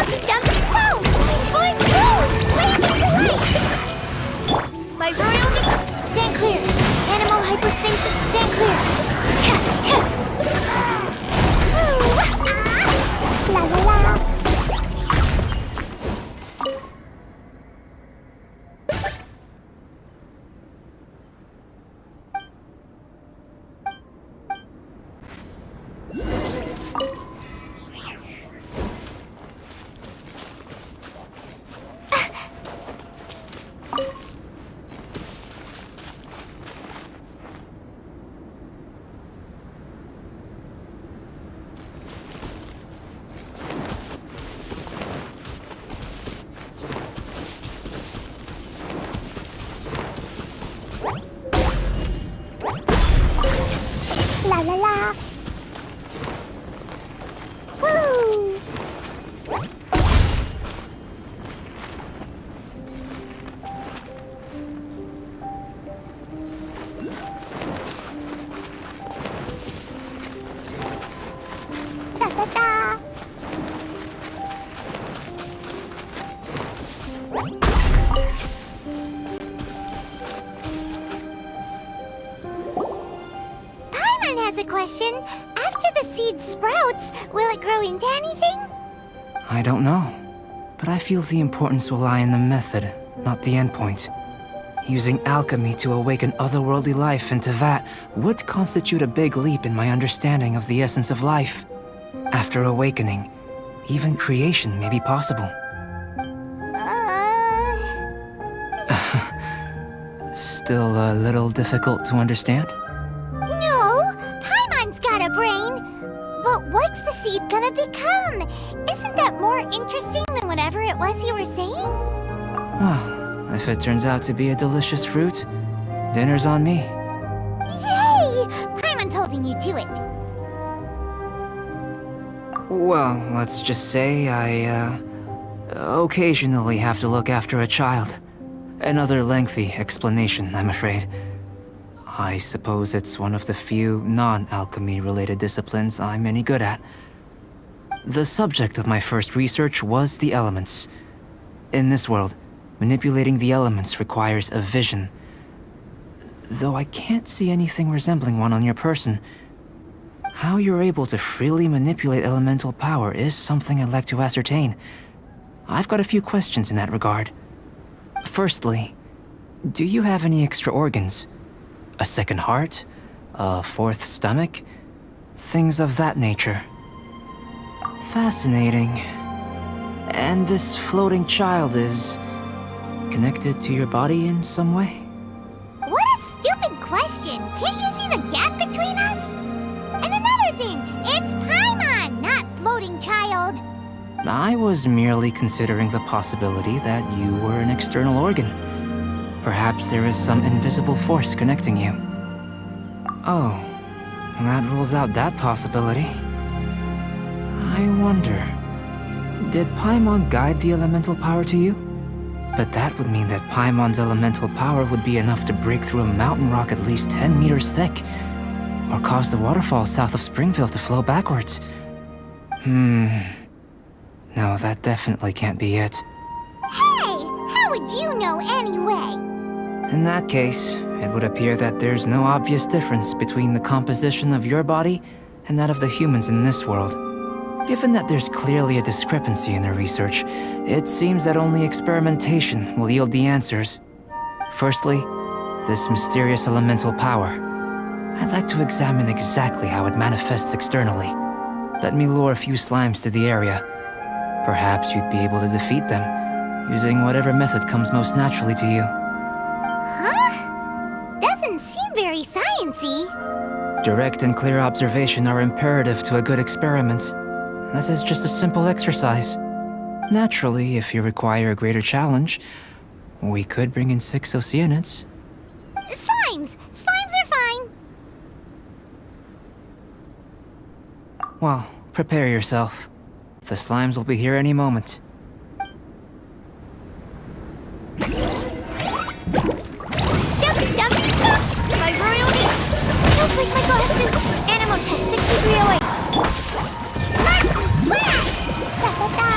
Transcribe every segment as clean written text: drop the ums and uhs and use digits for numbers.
Dumpy boom! Boing boom! Blazing to light! My royalty! Stand clear! Animal hypostasis, stand clear! La la la! La la la! Woo! Da da da! Has a question. After the seed sprouts, will it grow into anything? I don't know, but I feel the importance will lie in the method, not the endpoint. Using alchemy to awaken otherworldly life into that would constitute a big leap in my understanding of the essence of life. After awakening, even creation may be possible. Still a little difficult to understand? But what's the seed gonna become? Isn't that more interesting than whatever it was you were saying? Well, if it turns out to be a delicious fruit, dinner's on me. Yay! Paimon's holding you to it. Well, let's just say I, occasionally have to look after a child. Another lengthy explanation, I'm afraid. I suppose it's one of the few non-alchemy related disciplines I'm any good at. The subject of my first research was the elements. In this world, manipulating the elements requires a vision. Though I can't see anything resembling one on your person, how you're able to freely manipulate elemental power is something I'd like to ascertain. I've got a few questions in that regard. Firstly, do you have any extra organs? A second heart? A fourth stomach? Things of that nature. Fascinating. And this floating child is connected to your body in some way? What a stupid question! Can't you see the gap between us? And another thing, it's Paimon, not floating child. I was merely considering the possibility that you were an external organ. Perhaps there is some invisible force connecting you. Oh, that rules out that possibility. I wonder, did Paimon guide the elemental power to you? But that would mean that Paimon's elemental power would be enough to break through a mountain rock at least 10 meters thick, or cause the waterfall south of Springville to flow backwards. No, that definitely can't be it. Hey! How would you know anyway? In that case, it would appear that there's no obvious difference between the composition of your body and that of the humans in this world. Given that there's clearly a discrepancy in their research, it seems that only experimentation will yield the answers. Firstly, this mysterious elemental power. I'd like to examine exactly how it manifests externally. Let me lure a few slimes to the area. Perhaps you'd be able to defeat them, using whatever method comes most naturally to you. Huh? Doesn't seem very sciencey. Direct and clear observation are imperative to a good experiment. This is just a simple exercise. Naturally, if you require a greater challenge, we could bring in 6 Oceanids. Slimes! Slimes are fine! Well, prepare yourself. The slimes will be here any moment. My royalty! Don't break my glasses! Animo test 6308! Blast! Da da da!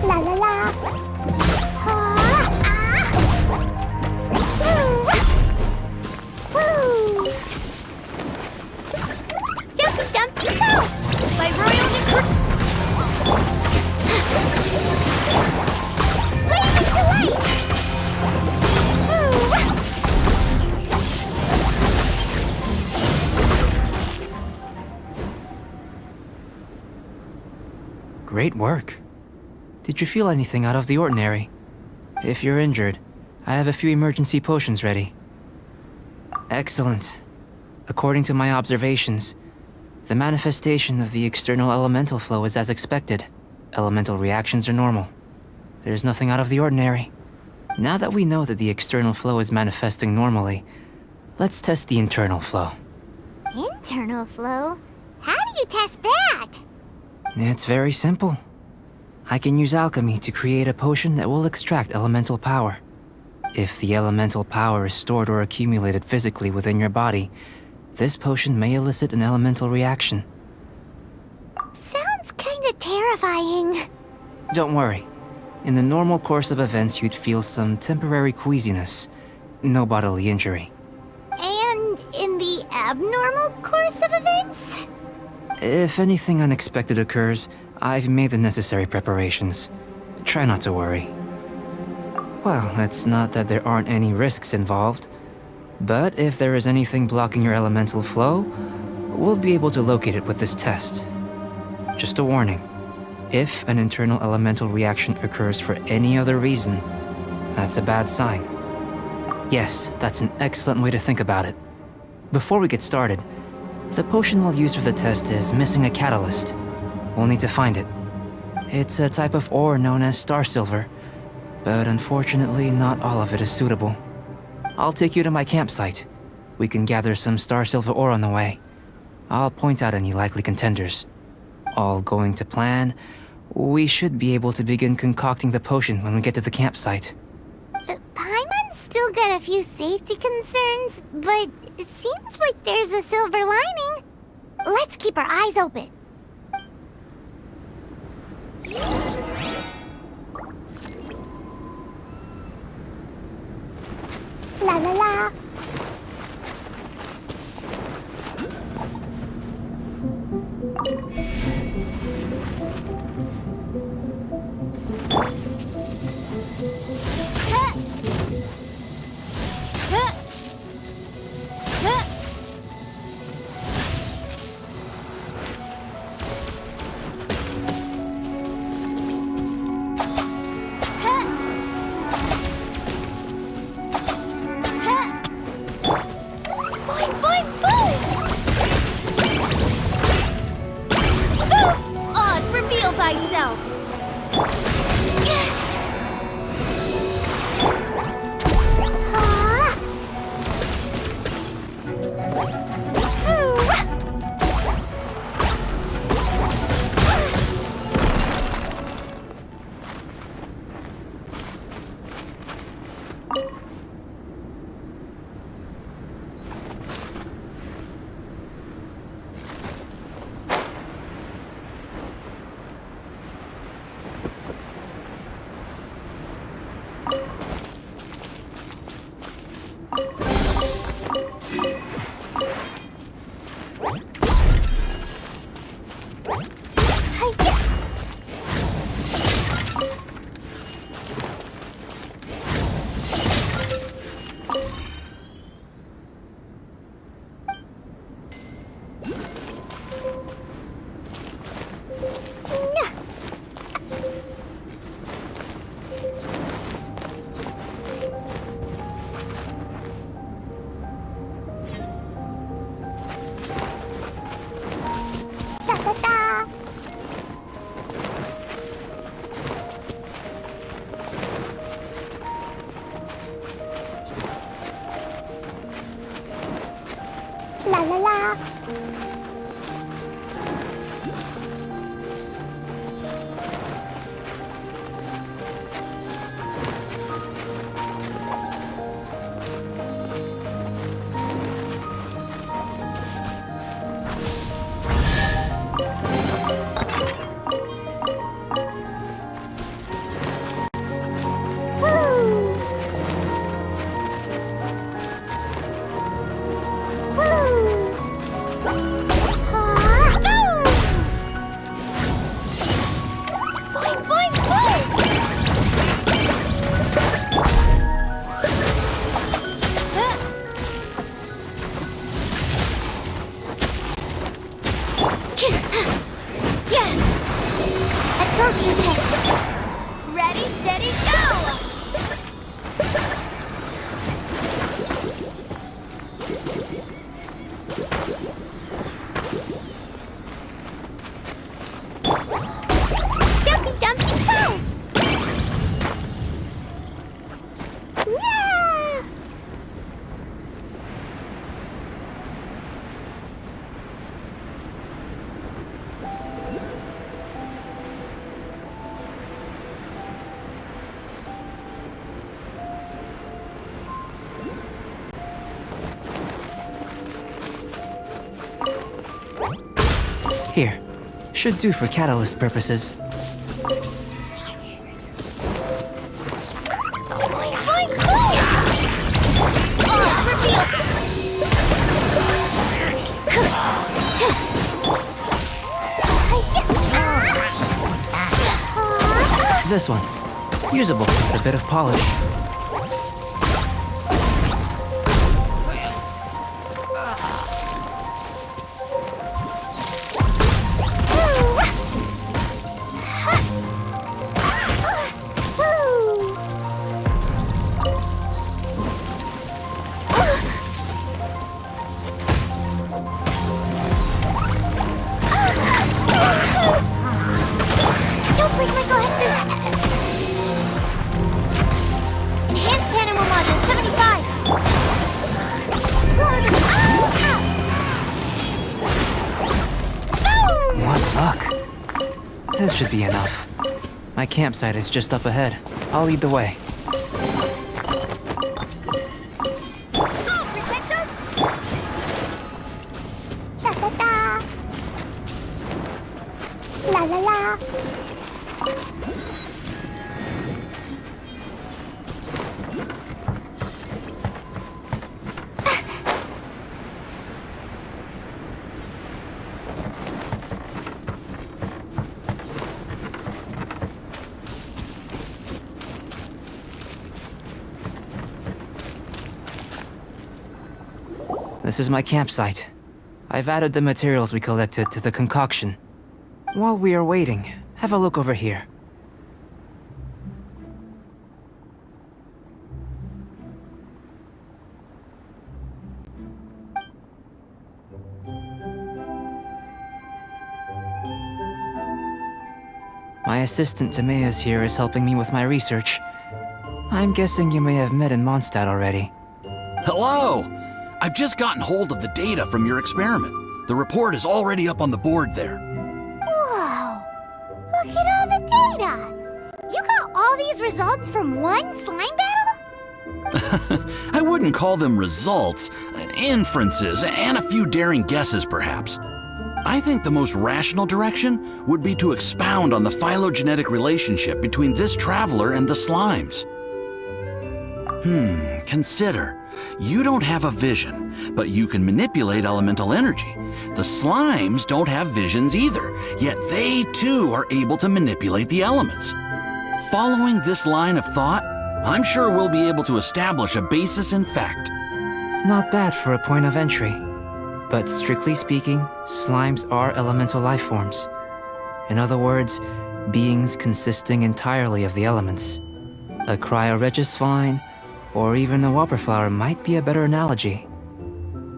La la la. Jumpy dumpty go! My royal decree. Blazing delight! Great work. Did you feel anything out of the ordinary? If you're injured, I have a few emergency potions ready. Excellent. According to my observations, the manifestation of the external elemental flow is as expected. Elemental reactions are normal. There's nothing out of the ordinary. Now that we know that the external flow is manifesting normally, let's test the internal flow. Internal flow? How do you test that? It's very simple. I can use alchemy to create a potion that will extract elemental power. If the elemental power is stored or accumulated physically within your body, this potion may elicit an elemental reaction. Sounds kinda terrifying. Don't worry. In the normal course of events, you'd feel some temporary queasiness. No bodily injury. And in the abnormal course of events? If anything unexpected occurs, I've made the necessary preparations. Try not to worry. Well, it's not that there aren't any risks involved. But if there is anything blocking your elemental flow, we'll be able to locate it with this test. Just a warning. If an internal elemental reaction occurs for any other reason, that's a bad sign. Yes, that's an excellent way to think about it. Before we get started, the potion we'll use for the test is missing a catalyst. We'll need to find it. It's a type of ore known as star silver, but unfortunately not all of it is suitable. I'll take you to my campsite. We can gather some star silver ore on the way. I'll point out any likely contenders. All going to plan, we should be able to begin concocting the potion when we get to the campsite. Paimon's still got a few safety concerns, but it seems like there's a silver lining. Let's keep our eyes open. La la la. La la la. Here. Should do for catalyst purposes. This one. Usable with a bit of polish. Don't break my glasses! Enhanced animal module 75! What luck. This should be enough. My campsite is just up ahead. I'll lead the way. Oh, protect us! Ta-ta-ta! La la la! This is my campsite. I've added the materials we collected to the concoction. While we are waiting, have a look over here. My assistant Timaeus here is helping me with my research. I'm guessing you may have met in Mondstadt already. Hello! I've just gotten hold of the data from your experiment. The report is already up on the board there. Whoa! Look at all the data! You got all these results from one slime battle? I wouldn't call them results, inferences, and a few daring guesses perhaps. I think the most rational direction would be to expound on the phylogenetic relationship between this traveler and the slimes. Consider. You don't have a vision, but you can manipulate elemental energy. The slimes don't have visions either, yet they too are able to manipulate the elements. Following this line of thought, I'm sure we'll be able to establish a basis in fact. Not bad for a point of entry. But strictly speaking, slimes are elemental life forms. In other words, beings consisting entirely of the elements. A cryoregis vine, or even a wildflower might be a better analogy.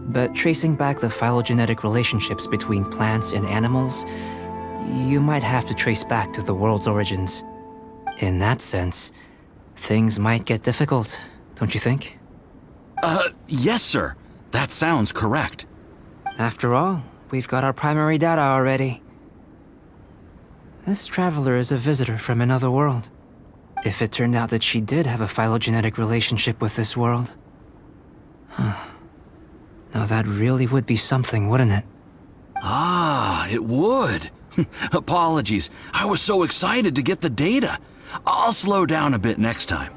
But tracing back the phylogenetic relationships between plants and animals, you might have to trace back to the world's origins. In that sense, things might get difficult, don't you think? Yes, sir. That sounds correct. After all, we've got our primary data already. This traveler is a visitor from another world. If it turned out that she did have a phylogenetic relationship with this world... Now that really would be something, wouldn't it? Ah, it would. Apologies. I was so excited to get the data. I'll slow down a bit next time.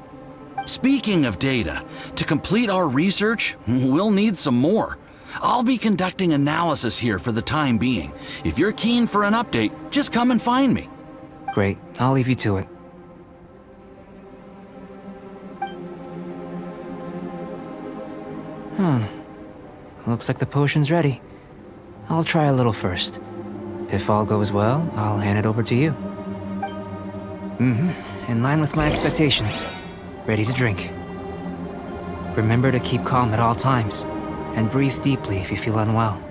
Speaking of data, to complete our research, we'll need some more. I'll be conducting analysis here for the time being. If you're keen for an update, just come and find me. Great, I'll leave you to it. Looks like the potion's ready. I'll try a little first. If all goes well, I'll hand it over to you. In line with my expectations. Ready to drink. Remember to keep calm at all times, and breathe deeply if you feel unwell.